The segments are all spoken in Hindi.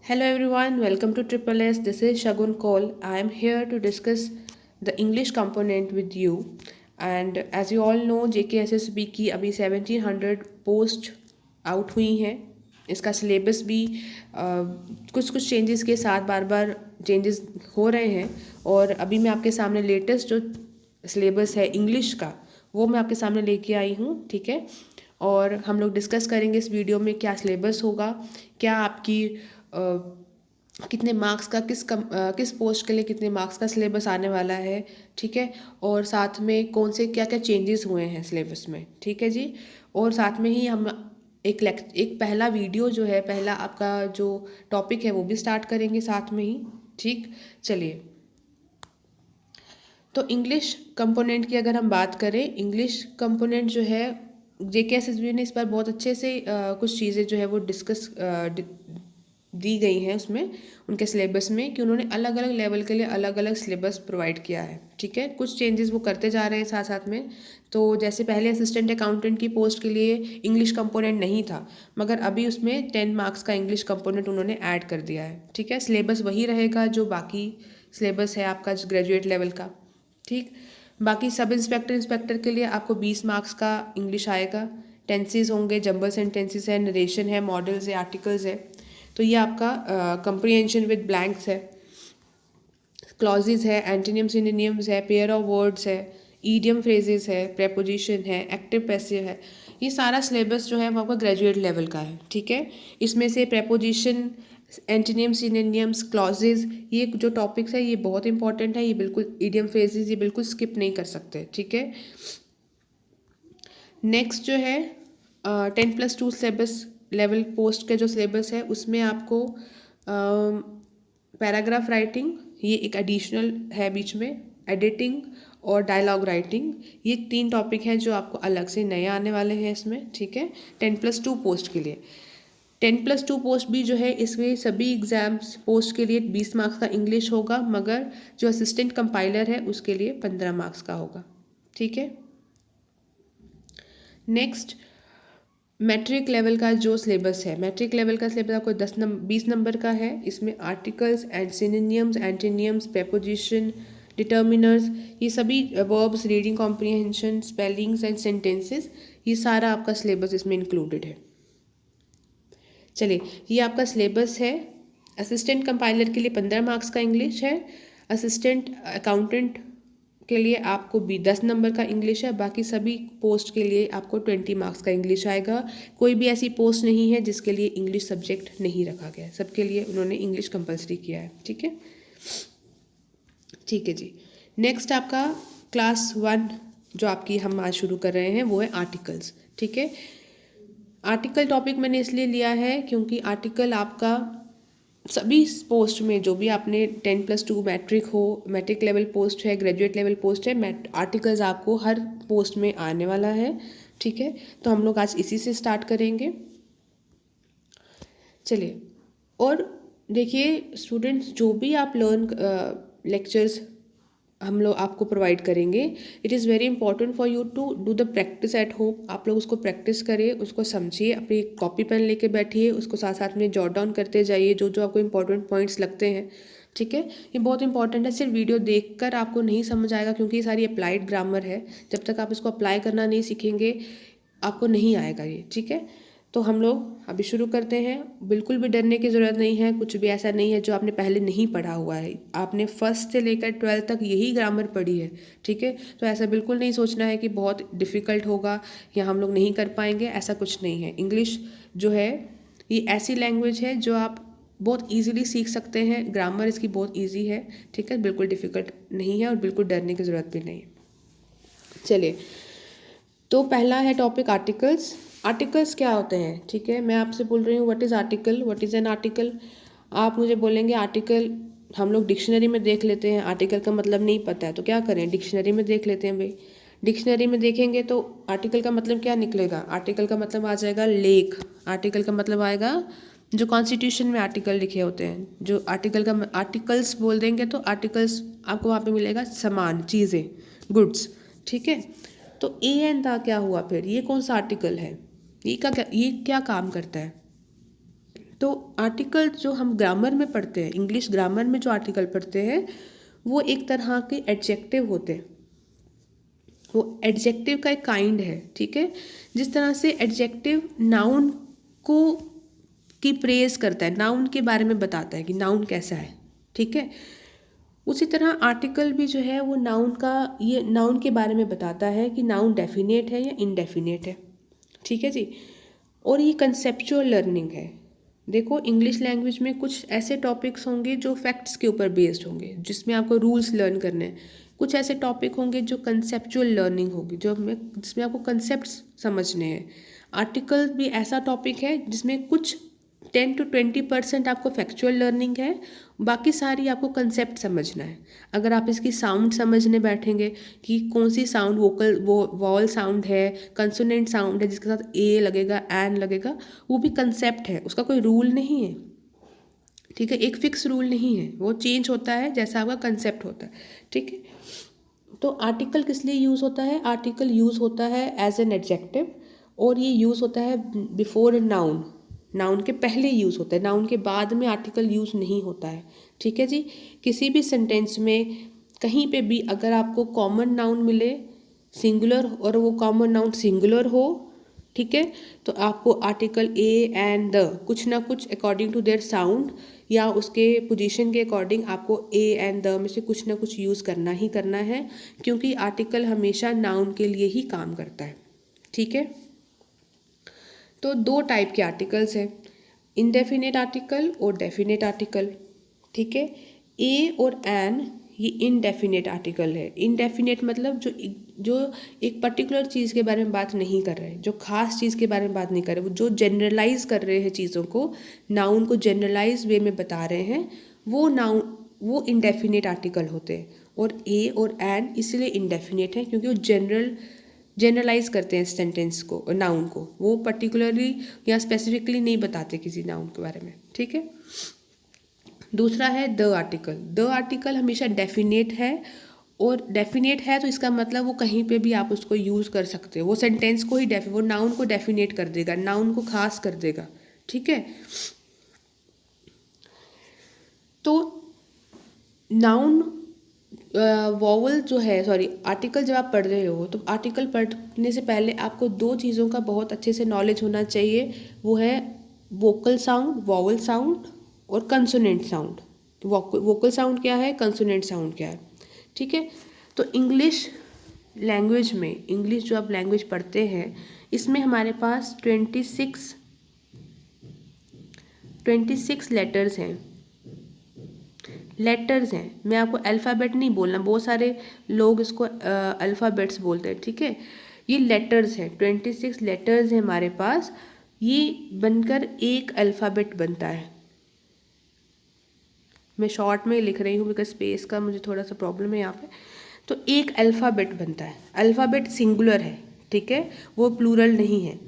Hello everyone, welcome to Triple S. This is Shagun Kaul. I am here to discuss the English component with you. And as you all know, JKSSB की अभी 1700 पोस्ट आउट हुई हैं. इसका सिलेबस भी कुछ कुछ चेंजेस के साथ बार बार चेंजेस हो रहे हैं. और अभी मैं आपके सामने लेटेस्ट जो सिलेबस है इंग्लिश का वो मैं आपके सामने लेके आई हूँ. ठीक है, और हम लोग डिस्कस करेंगे इस वीडियो में क्या सिलेबस होगा, क्या आपकी कितने मार्क्स का किस पोस्ट के लिए कितने मार्क्स का सिलेबस आने वाला है. ठीक है, और साथ में कौन से क्या क्या चेंजेस हुए हैं सिलेबस में. ठीक है जी, और साथ में ही हम एक पहला वीडियो जो है, पहला आपका जो टॉपिक है वो भी स्टार्ट करेंगे साथ में ही. ठीक, चलिए. तो इंग्लिश कंपोनेंट की अगर हम बात करें, इंग्लिश कंपोनेंट जो है JKSSB ने इस पर बहुत अच्छे से कुछ चीज़ें जो है वो डिस्कस दी गई हैं उसमें, उनके सिलेबस में, कि उन्होंने अलग अलग लेवल के लिए अलग अलग सिलेबस प्रोवाइड किया है. ठीक है, कुछ चेंजेस वो करते जा रहे हैं साथ साथ में. तो जैसे पहले असिस्टेंट अकाउंटेंट की पोस्ट के लिए इंग्लिश कंपोनेंट नहीं था, मगर अभी उसमें 10 मार्क्स का इंग्लिश कंपोनेंट उन्होंने ऐड कर दिया है. ठीक है, सिलेबस वही रहेगा जो बाकी सिलेबस है आपका ग्रेजुएट लेवल का. ठीक, बाकी सब इंस्पेक्टर के लिए आपको 20 मार्क्स का इंग्लिश आएगा. टेंसेस होंगे, जंबल सेंटेंसेस है, नरेशन है, मॉडल्स है, आर्टिकल्स है. तो ये आपका कंप्रीहेंशन विद ब्लैंक्स है, क्लॉजेज है, एंटोनियम सिनोनिम्स है, पेयर ऑफ वर्ड्स है, ईडियम फ्रेजेस है, प्रेपोजिशन है, एक्टिव पैसिव है. ये सारा सिलेबस जो है वो आपका ग्रेजुएट लेवल का है. ठीक है, इसमें से प्रेपोजिशन, एंटोनियम सिनोनिम्स, क्लॉजेज, ये जो टॉपिक्स है ये बहुत इंपॉर्टेंट है. ये बिल्कुल ईडियम फ्रेजेस ये बिल्कुल स्किप नहीं कर सकते. ठीक है, नेक्स्ट जो है 10+2 सिलेबस लेवल पोस्ट के जो सिलेबस है उसमें आपको पैराग्राफ राइटिंग, ये एक एडिशनल है बीच में, एडिटिंग और डायलॉग राइटिंग, ये 3 टॉपिक हैं जो आपको अलग से नए आने वाले हैं इसमें. ठीक है, 10+2 पोस्ट के लिए. 10+2 पोस्ट भी जो है इसमें सभी एग्जाम्स पोस्ट के लिए 20 मार्क्स का इंग्लिश होगा, मगर जो असिस्टेंट कंपाइलर है उसके लिए 15 मार्क्स का होगा. ठीक है, नेक्स्ट मैट्रिक लेवल का जो सिलेबस है, मैट्रिक लेवल का सिलेबस आपको 20 नंबर का है. इसमें articles and synonyms, antonyms, preposition, determiners, ये सभी verbs, reading comprehension, spellings and sentences, ये सारा आपका सिलेबस इसमें इंक्लूडेड है. चलिए, ये आपका सिलेबस है. असिस्टेंट कंपाइलर के लिए 15 मार्क्स का इंग्लिश है. असिस्टेंट अकाउंटेंट के लिए आपको भी 10 नंबर का इंग्लिश है. बाकी सभी पोस्ट के लिए आपको 20 मार्क्स का इंग्लिश आएगा. कोई भी ऐसी पोस्ट नहीं है जिसके लिए इंग्लिश सब्जेक्ट नहीं रखा गया है, सबके लिए उन्होंने इंग्लिश कंपलसरी किया है. ठीक है, ठीक है जी. नेक्स्ट आपका क्लास 1 जो आपकी हम आज शुरू कर रहे हैं वो है आर्टिकल्स. ठीक है, आर्टिकल टॉपिक मैंने इसलिए लिया है क्योंकि आर्टिकल आपका सभी पोस्ट में, जो भी आपने 10+2 मैट्रिक हो, मैट्रिक लेवल पोस्ट है, ग्रेजुएट लेवल पोस्ट है, आर्टिकल्स आपको हर पोस्ट में आने वाला है. ठीक है, तो हम लोग आज इसी से स्टार्ट करेंगे. चलिए, और देखिए स्टूडेंट्स, जो भी आप लेक्चर्स हम लोग आपको प्रोवाइड करेंगे, it is very important for you to do the practice at home. आप लोग उसको प्रैक्टिस करिए, उसको समझिए, अपनी कॉपी पेन लेके बैठिए, उसको साथ साथ में जॉट डाउन करते जाइए जो जो आपको इंपॉर्टेंट पॉइंट्स लगते हैं. ठीक है, ये बहुत इंपॉर्टेंट है. सिर्फ वीडियो देखकर आपको नहीं समझ आएगा क्योंकि ये सारी अप्लाइड ग्रामर है. जब तक आप इसको अप्लाई करना नहीं सीखेंगे आपको नहीं आएगा ये. ठीक है, तो हम लोग अभी शुरू करते हैं. बिल्कुल भी डरने की ज़रूरत नहीं है. कुछ भी ऐसा नहीं है जो आपने पहले नहीं पढ़ा हुआ है. आपने फर्स्ट से लेकर 12th तक यही ग्रामर पढ़ी है. ठीक है, तो ऐसा बिल्कुल नहीं सोचना है कि बहुत डिफ़िकल्ट होगा या हम लोग नहीं कर पाएंगे, ऐसा कुछ नहीं है. इंग्लिश जो है ये ऐसी लैंग्वेज है जो आप बहुत ईजीली सीख सकते हैं. ग्रामर इसकी बहुत ईजी है. ठीक है, बिल्कुल डिफ़िकल्ट नहीं है और बिल्कुल डरने की ज़रूरत भी नहीं. चलिए, तो पहला है टॉपिक आर्टिकल्स. आर्टिकल्स क्या होते हैं? ठीक है, मैं आपसे बोल रही हूँ what is article, what is an article. आप मुझे बोलेंगे आर्टिकल हम लोग डिक्शनरी में देख लेते हैं, आर्टिकल का मतलब नहीं पता है तो क्या करें, डिक्शनरी में देख लेते हैं. भाई डिक्शनरी में देखेंगे तो आर्टिकल का मतलब क्या निकलेगा? आर्टिकल का मतलब आ जाएगा लेख. आर्टिकल का मतलब आएगा जो कॉन्स्टिट्यूशन में आर्टिकल लिखे होते हैं, जो आर्टिकल का आर्टिकल्स बोल देंगे तो आर्टिकल्स आपको वहाँ पे मिलेगा सामान, चीज़ें, गुड्स. ठीक है, तो ए एन दा क्या हुआ फिर? ये कौन सा आर्टिकल है? ये क्या काम करता है? तो आर्टिकल जो हम ग्रामर में पढ़ते हैं, इंग्लिश ग्रामर में जो आर्टिकल पढ़ते हैं, वो एक तरह के एडजेक्टिव होते हैं। वो एडजेक्टिव का एक काइंड है, ठीक है। जिस तरह से एडजेक्टिव नाउन को की प्रेज करता है, नाउन के बारे में बताता है कि नाउन कैसा है, ठीक है। उसी तरह आर्टिकल भी जो है वो नाउन के बारे में बताता है कि नाउन डेफिनेट है या इनडेफिनेट है, ठीक है जी। और ये कंसेप्चुअल लर्निंग है। देखो, इंग्लिश लैंग्वेज में कुछ ऐसे टॉपिक्स होंगे जो फैक्ट्स के ऊपर बेस्ड होंगे, जिसमें आपको रूल्स लर्न करने हैं। कुछ ऐसे टॉपिक होंगे जो कंसेप्चुअल लर्निंग होगी, जिसमें आपको कंसेप्ट्स समझने हैं। आर्टिकल भी ऐसा टॉपिक है जिसमें कुछ 10 to 20% आपको फैक्चुअल लर्निंग है, बाकी सारी आपको कंसेप्ट समझना है। अगर आप इसकी साउंड समझने बैठेंगे कि कौन सी साउंड वॉवल साउंड है, कंसोनेंट साउंड है जिसके साथ ए लगेगा, एन लगेगा, वो भी कंसेप्ट है, उसका कोई रूल नहीं है, ठीक है। एक फिक्स रूल नहीं है, वो चेंज होता है जैसा आपका कंसेप्ट होता है, ठीक है। तो आर्टिकल किस लिए यूज़ होता है? आर्टिकल यूज़ होता है एज एन एडजेक्टिव, और ये यूज़ होता है बिफोर नाउन। नाउन के पहले यूज़ होता है, नाउन के बाद में आर्टिकल यूज़ नहीं होता है, ठीक है जी। किसी भी सेंटेंस में कहीं पे भी अगर आपको कॉमन नाउन मिले सिंगुलर, और वो कॉमन नाउन सिंगुलर हो, ठीक है, तो आपको आर्टिकल ए एंड द कुछ ना कुछ अकॉर्डिंग टू देयर साउंड या उसके पोजीशन के अकॉर्डिंग आपको ए एंड द में से कुछ ना कुछ यूज़ करना ही करना है, क्योंकि आर्टिकल हमेशा नाउन के लिए ही काम करता है, ठीक है। तो दो टाइप के आर्टिकल्स हैं, इनडेफिनेट आर्टिकल और डेफिनेट आर्टिकल, ठीक है। ए और एन ये इनडेफिनेट आर्टिकल है। इनडेफिनेट मतलब जो एक पर्टिकुलर चीज़ के बारे में बात नहीं कर रहे, जो खास चीज़ के बारे में बात नहीं कर रहे, वो जो जनरलाइज कर रहे हैं चीज़ों को, नाउन को जनरलाइज वे में बता रहे हैं, वो इनडेफिनेट आर्टिकल होते हैं। और ए और एन इसलिए इनडेफिनेट है क्योंकि वो जनरलाइज करते हैं सेंटेंस को, नाउन को, वो पर्टिकुलरली या स्पेसिफिकली नहीं बताते किसी नाउन के बारे में, ठीक है। दूसरा है द आर्टिकल। द आर्टिकल हमेशा डेफिनेट है, और डेफिनेट है तो इसका मतलब वो कहीं पे भी आप उसको यूज़ कर सकते हो, वो सेंटेंस को ही वो नाउन को डेफिनेट कर देगा, नाउन को खास कर देगा, ठीक है। तो नाउन वॉवल जो है, सॉरी, आर्टिकल जब आप पढ़ रहे हो तो आर्टिकल पढ़ने से पहले आपको दो चीज़ों का बहुत अच्छे से नॉलेज होना चाहिए। वो है वोकल साउंड, वॉवल साउंड, और कंसोनेंट साउंड। वोकल साउंड क्या है, कंसोनेंट साउंड क्या है, ठीक है। तो इंग्लिश लैंग्वेज में, इंग्लिश जो आप लैंग्वेज पढ़ते हैं, इसमें हमारे पास 26 लेटर्स हैं। मैं आपको अल्फ़ाबेट नहीं बोलना, बहुत सारे लोग इसको अल्फ़ाबेट्स बोलते हैं, ठीक है। ये लेटर्स हैं, 26 लेटर्स हैं हमारे पास, ये बनकर एक अल्फ़ाबेट बनता है। मैं शॉर्ट में लिख रही हूँ बिकॉज स्पेस का मुझे थोड़ा सा प्रॉब्लम है यहाँ पे। तो एक अल्फ़ाबेट बनता है, अल्फ़ाबेट सिंगुलर है, ठीक है, वो प्लूरल नहीं है।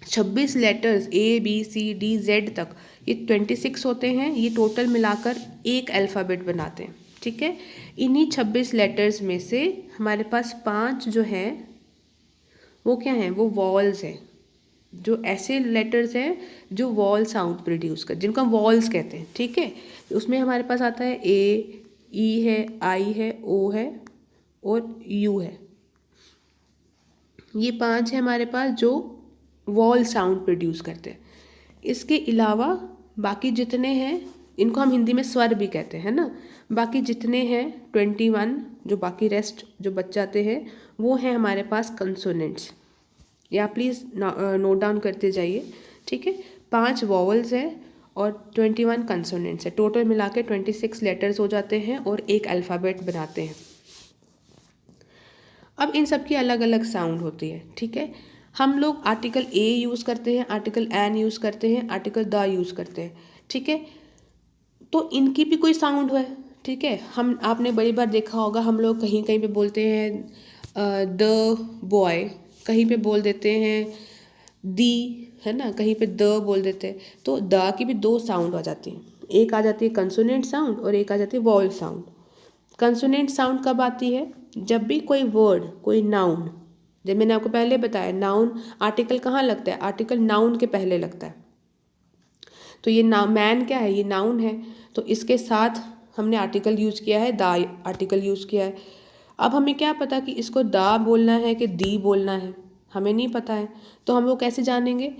26 लेटर्स ABCD Z तक, ये 26 होते हैं, ये टोटल मिलाकर एक अल्फ़ाबेट बनाते हैं, ठीक है। इन्हीं 26 लेटर्स में से हमारे पास 5 जो हैं वो क्या हैं, वो वॉल्स हैं, जो ऐसे लेटर्स हैं जो वॉल साउंड प्रोड्यूस कर, जिनको हम वॉल्स कहते हैं, ठीक है। उसमें हमारे पास आता है A, E है, I है, O है और U है। ये 5 है हमारे पास जो वॉल साउंड प्रोड्यूस करते हैं। इसके अलावा बाकी जितने हैं, इनको हम हिंदी में स्वर भी कहते हैं ना, बाकी जितने हैं 21, जो बाकी रेस्ट जो बच जाते हैं, वो हैं हमारे पास कंसोनेंट्स। या प्लीज़ नोट डाउन करते जाइए, ठीक है। 5 वॉवल्स हैं और 21 कंसोनेंट्स है, टोटल मिला के 26 लेटर्स हो जाते हैं और एक अल्फ़ाबेट बनाते हैं। अब इन सब की अलग अलग साउंड होती है, ठीक है। हम लोग आर्टिकल ए यूज़ करते हैं, आर्टिकल एन यूज़ करते हैं, आर्टिकल द यूज़ करते हैं, ठीक है। तो इनकी भी कोई साउंड है, ठीक है। आपने बड़ी बार देखा होगा, हम लोग कहीं कहीं पे बोलते हैं द बॉय, कहीं पे बोल देते हैं दी, है ना, कहीं पे द बोल देते हैं। तो द की भी 2 साउंड आ जाती हैं, एक आ जाती है कंसोनेंट साउंड और एक आ जाती है वॉवल साउंड। कंसोनेंट साउंड कब आती है, जब भी कोई वर्ड, कोई नाउन, जब मैंने आपको पहले बताया नाउन आर्टिकल कहाँ लगता है, आर्टिकल नाउन के पहले लगता है। तो ये मैन क्या है, ये नाउन है, तो इसके साथ हमने आर्टिकल यूज़ किया है, दा आर्टिकल यूज़ किया है। अब हमें क्या पता कि इसको दा बोलना है कि दी बोलना है, हमें नहीं पता है। तो हम लोग कैसे जानेंगे?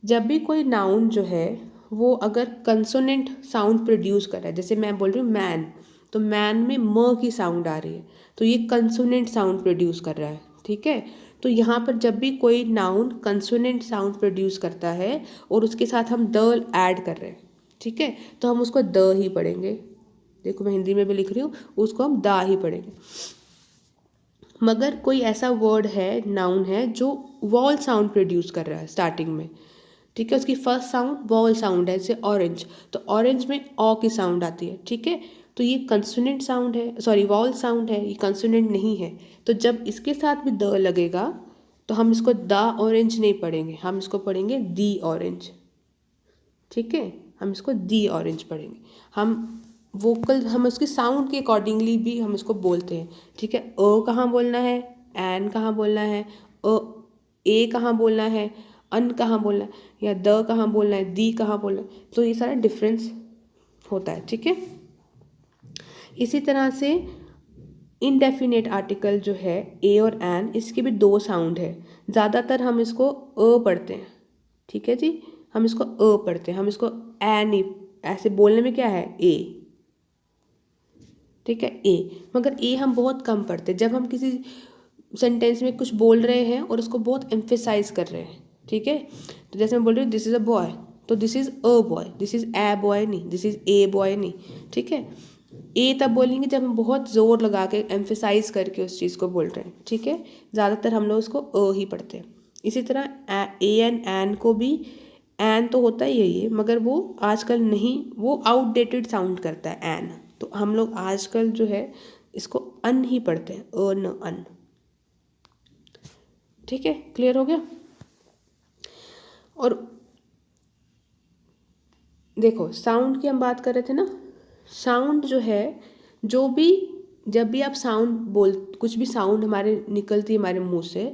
जब भी कोई नाउन जो है वो अगर कंसोनेंट साउंड प्रोड्यूस कर रहा है, जैसे मैं बोल रही हूँ मैन, तो मैन में म की साउंड आ रही है, तो ये कंसोनेंट साउंड प्रोड्यूस कर रहा है, ठीक है। तो यहाँ पर जब भी कोई नाउन कंसोनेंट साउंड प्रोड्यूस करता है और उसके साथ हम द ऐड कर रहे हैं, ठीक है, तो हम उसको द ही पढ़ेंगे। देखो मैं हिंदी में भी लिख रही हूँ, उसको हम दा ही पढ़ेंगे। मगर कोई ऐसा वर्ड है, नाउन है, जो वॉल साउंड प्रोड्यूस कर रहा है स्टार्टिंग में, ठीक है, उसकी फर्स्ट साउंड वॉल साउंड है, जैसे ऑरेंज, तो ऑरेंज में ऑ की साउंड आती है, ठीक है, तो ये कंसोनेंट साउंड है, सॉरी वॉल साउंड है, ये कंसोनेंट नहीं है। तो जब इसके साथ भी द लगेगा तो हम इसको द ऑरेंज नहीं पढ़ेंगे, हम इसको पढ़ेंगे दी ऑरेंज, ठीक है, हम इसको दी ऑरेंज पढ़ेंगे। हम वोकल, हम उसकी साउंड के अकॉर्डिंगली भी हम इसको बोलते हैं, ठीक है। अ कहाँ बोलना है, एन कहाँ बोलना है, ए कहाँ बोलना है, अन कहाँ बोलना है, या द कहाँ बोलना है, दी कहाँ बोलना है, तो ये सारा डिफरेंस होता है, ठीक है। इसी तरह से इनडेफिनेट आर्टिकल जो है ए और एन, इसके भी दो साउंड है, ज़्यादातर हम इसको अ पढ़ते हैं, ठीक है जी, हम इसको अ पढ़ते हैं, हम इसको ए नहीं, ऐसे बोलने में क्या है ए, ठीक है, ए, मगर ए हम बहुत कम पढ़ते हैं जब हम किसी सेंटेंस में कुछ बोल रहे हैं और उसको बहुत एम्फेसाइज कर रहे हैं, ठीक है। तो जैसे मैं बोल रही हूँ दिस इज़ अ बॉय, तो this is a boy, this is a boy नहीं, दिस इज़ ए बॉय नहीं, ठीक है। ए तब बोलेंगे जब हम बहुत ज़ोर लगा के एम्फेसाइज करके उस चीज़ को बोल रहे हैं, ठीक है। ज़्यादातर हम लोग उसको अ ही पढ़ते हैं। इसी तरह ए एन को भी, एन तो होता ही है ये, मगर वो आजकल नहीं, वो आउटडेटेड साउंड करता है एन, तो हम लोग आजकल जो है इसको अन ही पढ़ते हैं, अ न अन, ठीक है, क्लियर हो गया। और देखो साउंड की हम बात कर रहे थे ना, साउंड जो है, जो भी, जब भी आप साउंड बोल, कुछ भी साउंड हमारे निकलती है हमारे मुंह से,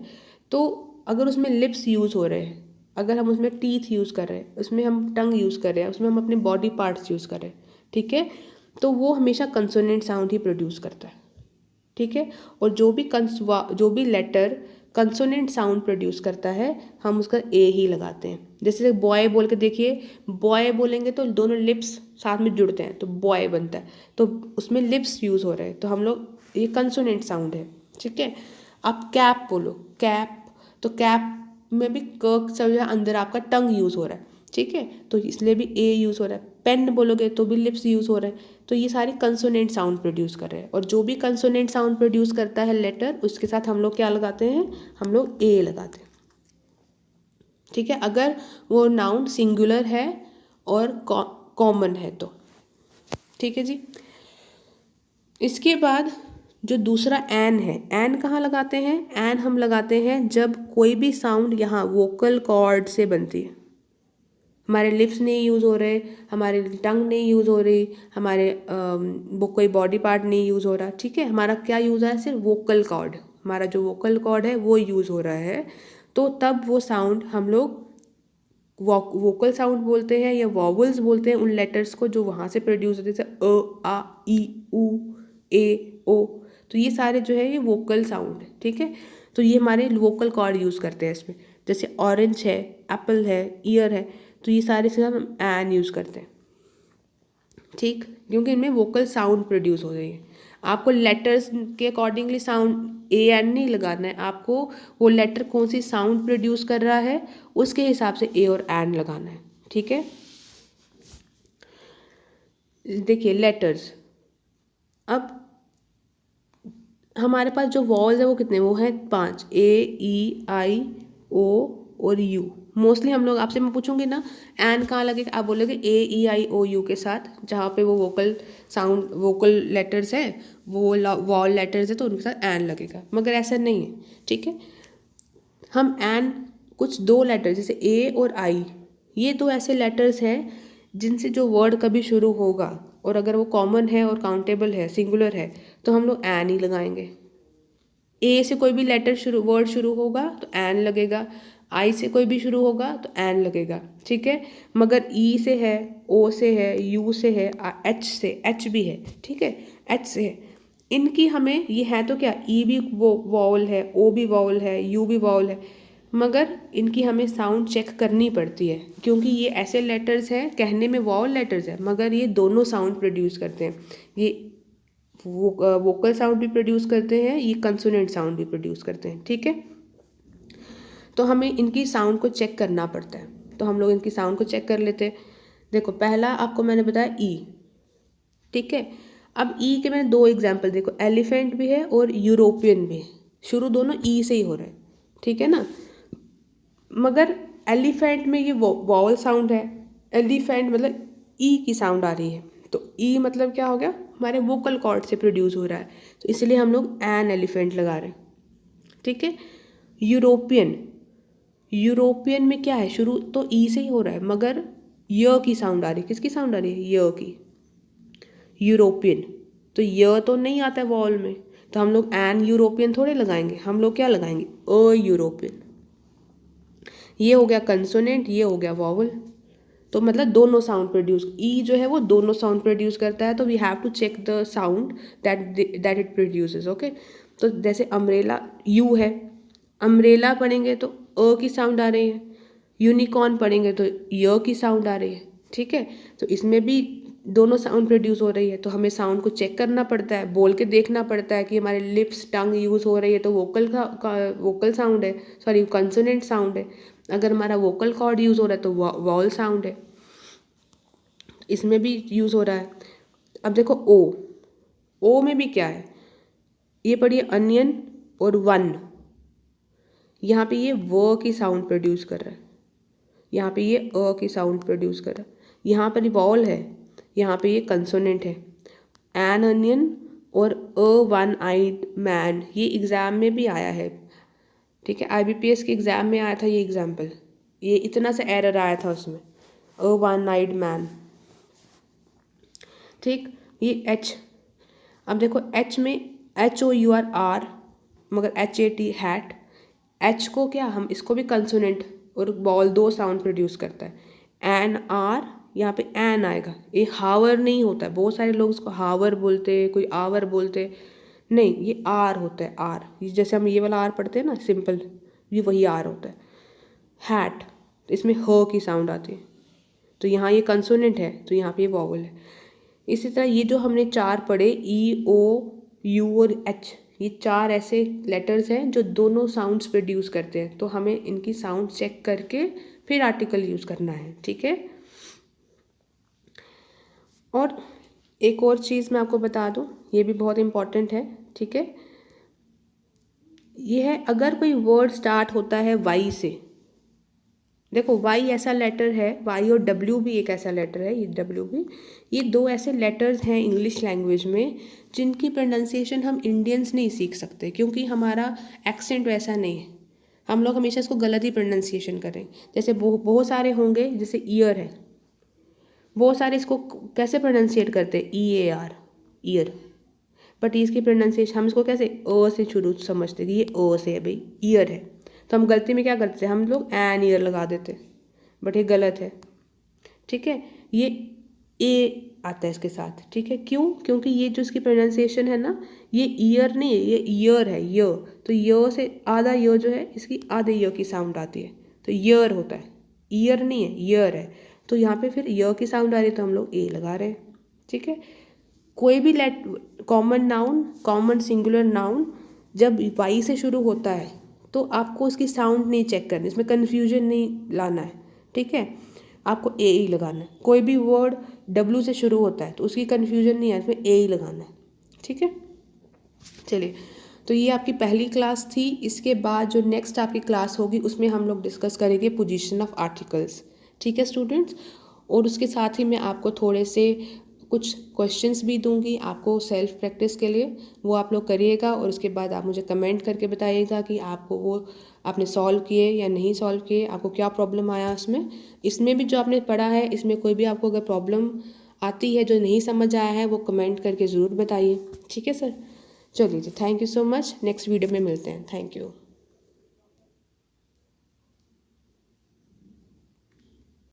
तो अगर उसमें लिप्स यूज़ हो रहे हैं, अगर हम उसमें टीथ यूज़ कर रहे हैं, उसमें हम टंग यूज़ कर रहे हैं, उसमें हम अपने बॉडी पार्ट्स यूज़ कर रहे हैं, ठीक है, तो वो हमेशा कंसोनेंट साउंड ही प्रोड्यूस करता है, ठीक है। और जो भी लेटर कंसोनेंट साउंड प्रोड्यूस करता है हम उसका ए ही लगाते हैं। जैसे बॉय बोल के देखिए, बॉय बोलेंगे तो दोनों लिप्स साथ में जुड़ते हैं तो बॉय बनता है, तो उसमें लिप्स यूज़ हो रहे हैं, तो हम लोग, ये कंसोनेंट साउंड है, ठीक है। आप कैप बोलो, कैप, तो कैप में भी क सब अंदर आपका टंग यूज़ हो रहा है, ठीक है, तो इसलिए भी ए यूज़ हो रहा है। पेन बोलोगे तो भी लिप्स यूज़ हो रहे हैं, तो ये सारे कंसोनेंट साउंड प्रोड्यूस कर रहे हैं। और जो भी कंसोनेंट साउंड प्रोड्यूस करता है लेटर, उसके साथ हम लोग क्या लगाते हैं, हम लोग ए लगाते हैं, ठीक है, अगर वो नाउन सिंगुलर है और कॉमन है तो, ठीक है जी। इसके बाद जो दूसरा एन है, एन कहाँ लगाते हैं, एन हम लगाते हैं जब कोई भी साउंड यहाँ वोकल कॉर्ड से बनती है, हमारे लिप्स नहीं यूज़ हो रहे, हमारे टंग नहीं यूज़ हो रही, हमारे वो कोई बॉडी पार्ट नहीं यूज़ हो रहा, ठीक है, हमारा क्या यूज़ है, सिर्फ वोकल कॉर्ड, हमारा जो वोकल कॉर्ड है वो यूज़ हो रहा है, तो तब वो साउंड हम लोग वोकल साउंड बोलते हैं या वॉवल्स बोलते हैं उन लेटर्स को जो वहाँ से प्रोड्यूस होते हैं, जैसे अ आ ई उ ए ओ, तो ये सारे जो है ये वोकल साउंड है, ठीक है। तो ये हमारे वोकल कॉर्ड यूज़ करते हैं इसमें, जैसे ऑरेंज है, एप्पल है, ईयर है, तो ये सारे से हम एन यूज़ करते हैं, ठीक, क्योंकि इनमें वोकल साउंड प्रोड्यूस हो रही है। आपको लेटर्स के अकॉर्डिंगली साउंड ए एन नहीं लगाना है, आपको वो लेटर कौन सी साउंड प्रोड्यूस कर रहा है उसके हिसाब से ए और एन लगाना है, ठीक है। देखिए लेटर्स, अब हमारे पास जो वॉल्स है वो कितने, वो हैं 5, ए ई आई ओ और यू। मोस्टली हम लोग, आपसे मैं पूछूंगी ना एन कहाँ लगेगा, आप बोलोगे ए ई आई ओ यू के साथ, जहाँ पे वो वोकल साउंड, वोकल लेटर्स है, वो वॉल लेटर्स है, तो उनके साथ एन लगेगा, मगर ऐसा नहीं है, ठीक है। हम एन, कुछ दो लेटर जैसे ए और आई, ये दो ऐसे लेटर्स हैं जिनसे जो वर्ड कभी शुरू होगा, और अगर वो कॉमन है और काउंटेबल है, सिंगुलर है, तो हम लोग एन ही लगाएंगे। ए से कोई भी लेटर शुरू, वर्ड शुरू होगा तो एन लगेगा, आई से कोई भी शुरू होगा तो एन लगेगा, ठीक है। मगर ई से है, ओ से है, यू से है, एच से, एच भी है, ठीक है, एच से है। इनकी हमें ये है तो क्या, ई भी वो वॉवल है, ओ भी वॉवल है, यू भी वॉवल है, मगर इनकी हमें साउंड चेक करनी पड़ती है क्योंकि ये ऐसे लेटर्स हैं, कहने में वॉवल लेटर्स है मगर ये दोनों साउंड प्रोड्यूस करते हैं। ये वोकल साउंड भी प्रोड्यूस करते हैं, ये कंसोनेंट साउंड भी प्रोड्यूस करते हैं, ठीक है। तो हमें इनकी साउंड को चेक करना पड़ता है, तो हम लोग इनकी साउंड को चेक कर लेते हैं। देखो पहला आपको मैंने बताया ई, ठीक है। अब ई के मैंने दो एग्जाम्पल, देखो एलिफेंट भी है और यूरोपियन भी है, शुरू दोनों ई से ही हो रहा है, ठीक है ना। मगर एलिफेंट में ये वॉवल साउंड है, एलिफेंट मतलब ई की साउंड आ रही है, तो ई मतलब क्या हो गया, हमारे वोकल कॉर्ड से प्रोड्यूस हो रहा है, तो इसलिए हम लोग एन एलिफेंट लगा रहे हैं, ठीक है। यूरोपियन, यूरोपियन में क्या है, शुरू तो ई से ही हो रहा है मगर य की साउंड आ रही है, किसकी साउंड आ रही है, य की, यूरोपियन। तो य तो नहीं आता है वॉवल में, तो हम लोग एन यूरोपियन थोड़े लगाएंगे, हम लोग क्या लगाएंगे, अ यूरोपियन। ये हो गया कंसोनेंट, ये हो गया वॉवल, तो मतलब दोनों साउंड प्रोड्यूस, ई जो है वो दोनों साउंड प्रोड्यूस करता है, तो we have to check the sound that it produces, okay. तो जैसे अम्ब्रेला यू है, अम्ब्रेला पढ़ेंगे तो अ की साउंड आ रही है, यूनिकॉर्न पढ़ेंगे तो य की साउंड आ रही है, ठीक है। तो इसमें भी दोनों साउंड प्रोड्यूस हो रही है, तो हमें साउंड को चेक करना पड़ता है, बोल के देखना पड़ता है कि हमारे लिप्स टंग यूज़ हो रही है तो वोकल का वोकल साउंड है, सॉरी कंसोनेंट साउंड है। अगर हमारा वोकल कॉर्ड यूज़ हो रहा है तो वॉवल साउंड है, इसमें भी यूज़ हो रहा है। अब देखो ओ में भी क्या है, ये पढ़िए अनियन और वन, यहाँ पे ये व की साउंड प्रोड्यूस कर रहा है, यहाँ पे ये अ की साउंड प्रोड्यूस कर रहा है, यहाँ पर वॉवल है, यहाँ पे ये कंसोनेंट है। एन अनियन और अ वन आइड मैन, ये एग्ज़ाम में भी आया है, ठीक है, IBPS के एग्ज़ाम में आया था ये एग्जाम्पल, ये इतना सा एरर आया था उसमें, अ वन आइड मैन, ठीक। ये एच, अब देखो एच में HOUR मगर HAT हैट, एच को क्या, हम इसको भी कंसोनेंट और वॉवल दो साउंड प्रोड्यूस करता है। एन आर, यहाँ पे एन आएगा, ये हावर नहीं होता है, बहुत सारे लोग इसको हावर बोलते हैं, कोई आवर बोलते हैं, नहीं ये आर होता है, आर, जैसे हम ये वाला आर पढ़ते हैं ना सिंपल, ये वही आर होता है। हैट, तो इसमें ह की साउंड आती है, तो यहाँ ये कंसोनेंट है तो यहाँ पे ये वॉवल है। इसी तरह ये जो हमने चार पढ़े ई, ओ, यू और एच, ये चार ऐसे लेटर्स हैं जो दोनों साउंड्स प्रोड्यूस करते हैं, तो हमें इनकी साउंड चेक करके फिर आर्टिकल यूज़ करना है, ठीक है। और एक और चीज़ मैं आपको बता दूं, ये भी बहुत इम्पॉर्टेंट है, ठीक है। ये है अगर कोई वर्ड स्टार्ट होता है वाई से, देखो वाई ऐसा लेटर है, वाई और डब्ल्यू भी एक ऐसा लेटर है, ये डब्ल्यू भी, ये दो ऐसे लेटर्स हैं इंग्लिश लैंग्वेज में जिनकी प्रोनाउंसिएशन हम इंडियंस नहीं सीख सकते क्योंकि हमारा एक्सेंट वैसा नहीं है, हम लोग हमेशा इसको गलत ही प्रोनाउंसिएशन करें। जैसे बहुत सारे होंगे, जैसे ईयर है, बहुत सारे इसको कैसे प्रोनाउंसिएट करते हैं, EAR, ईयर, बट इसकी प्रोनाउंसिएशन हम इसको कैसे अ से शुरू समझते कि ये अ से है भाई, ईयर है, तो हम गलती में क्या करते हैं, हम लोग एन ईयर लगा देते, बट ये गलत है, ठीक है। ये ए आता है इसके साथ, ठीक है, क्यों, क्योंकि ये जो इसकी प्रोनाउंसिएशन है ना, ये ईयर नहीं है, ये ईयर है, य, तो य से आधा य जो है इसकी आधे य की साउंड आती है, तो ईयर होता है, ईयर नहीं है, ईयर है, तो यहाँ पे फिर य की साउंड आ रही है तो हम लोग ए लगा रहे हैं, ठीक है। कोई भी common noun, common singular noun जब वाई से शुरू होता है तो आपको उसकी साउंड नहीं चेक करनी, इसमें कन्फ्यूजन नहीं लाना है, ठीक है, आपको ए ही लगाना है। कोई भी वर्ड डब्ल्यू से शुरू होता है तो उसकी कन्फ्यूजन नहीं है, इसमें ए ही लगाना है, ठीक है। चलिए, तो ये आपकी पहली क्लास थी, इसके बाद जो नेक्स्ट आपकी क्लास होगी उसमें हम लोग डिस्कस करेंगे पोजीशन ऑफ आर्टिकल्स, ठीक है स्टूडेंट्स। और उसके साथ ही मैं आपको थोड़े से कुछ क्वेश्चंस भी दूंगी आपको सेल्फ प्रैक्टिस के लिए, वो आप लोग करिएगा और उसके बाद आप मुझे कमेंट करके बताइएगा कि आपको वो आपने सॉल्व किए या नहीं सॉल्व किए, आपको क्या प्रॉब्लम आया उसमें। इसमें भी जो आपने पढ़ा है इसमें कोई भी आपको अगर प्रॉब्लम आती है जो नहीं समझ आया है वो कमेंट करके ज़रूर बताइए, ठीक है सर। चलिए जी, thank you so much, next video में मिलते हैं, थैंक यू।